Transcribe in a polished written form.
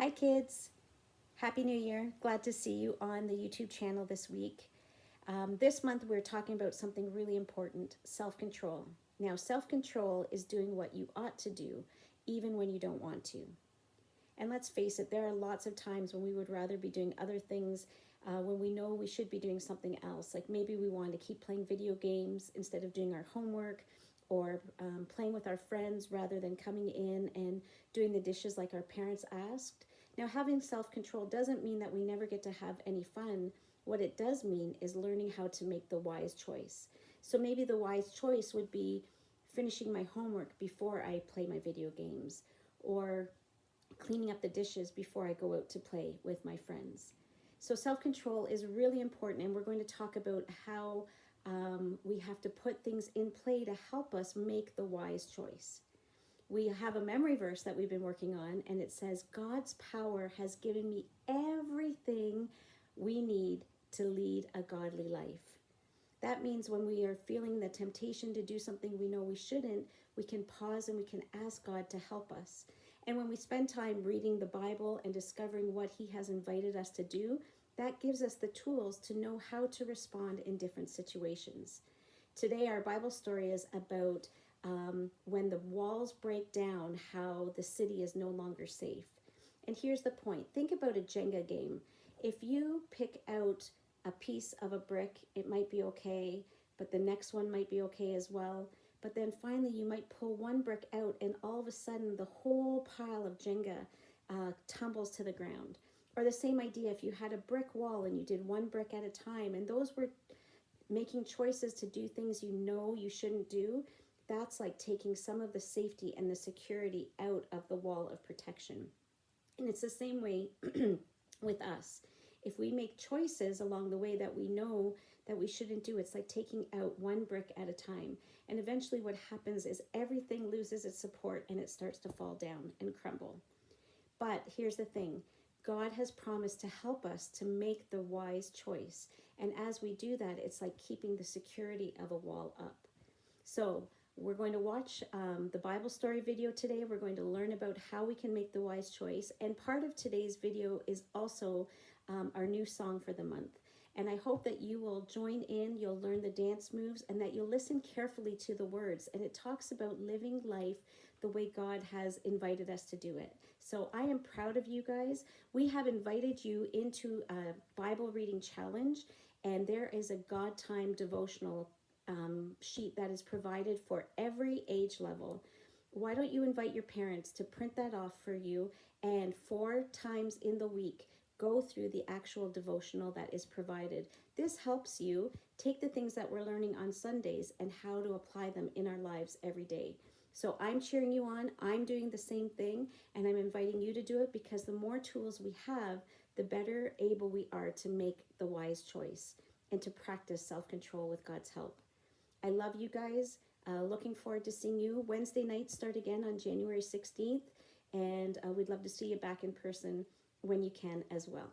Hi kids, Happy New Year. Glad to see you on the YouTube channel this week. This month we're talking about something really important, self-control. Now self-control is doing what you ought to do even when you don't want to. And let's face it, there are lots of times when we would rather be doing other things when we know we should be doing something else. Like maybe we want to keep playing video games instead of doing our homework, or playing with our friends rather than coming in and doing the dishes like our parents asked. Now, having self-control doesn't mean that we never get to have any fun. What it does mean is learning how to make the wise choice. So maybe the wise choice would be finishing my homework before I play my video games, or cleaning up the dishes before I go out to play with my friends. So self-control is really important, and we're going to talk about how we have to put things in play to help us make the wise choice. We have a memory verse that we've been working on, and it says, God's power has given me everything we need to lead a godly life. That means when we are feeling the temptation to do something we know we shouldn't, we can pause and we can ask God to help us. And when we spend time reading the Bible and discovering what He has invited us to do, that gives us the tools to know how to respond in different situations. Today, our Bible story is about when the walls break down, how the city is no longer safe. And here's the point. Think about a Jenga game. If you pick out a piece of a brick, it might be okay, but the next one might be okay as well. But then finally you might pull one brick out and all of a sudden the whole pile of Jenga tumbles to the ground. Or the same idea, if you had a brick wall and you did one brick at a time, and those were making choices to do things you know you shouldn't do, that's like taking some of the safety and the security out of the wall of protection. And it's the same way with us. If we make choices along the way that we know that we shouldn't do, it's like taking out one brick at a time. And eventually what happens is everything loses its support and it starts to fall down and crumble. But here's the thing. God has promised to help us to make the wise choice. And as we do that, it's like keeping the security of a wall up. So we're going to watch the Bible story video today. We're going to learn about how we can make the wise choice. And part of today's video is also our new song for the month. And I hope that you will join in, you'll learn the dance moves, and that you'll listen carefully to the words. And it talks about living life the way God has invited us to do it. So I am proud of you guys. We have invited you into a Bible reading challenge, and there is a God Time devotional sheet that is provided for every age level. Why don't you invite your parents to print that off for you, and 4 times in the week go through the actual devotional that is provided. This helps you take the things that we're learning on Sundays and how to apply them in our lives every day. So I'm cheering you on. I'm doing the same thing, and I'm inviting you to do it, because the more tools we have, the better able we are to make the wise choice and to practice self-control with God's help. I love you guys. Looking forward to seeing you. Wednesday nights start again on January 16th, and we'd love to see you back in person when you can as well.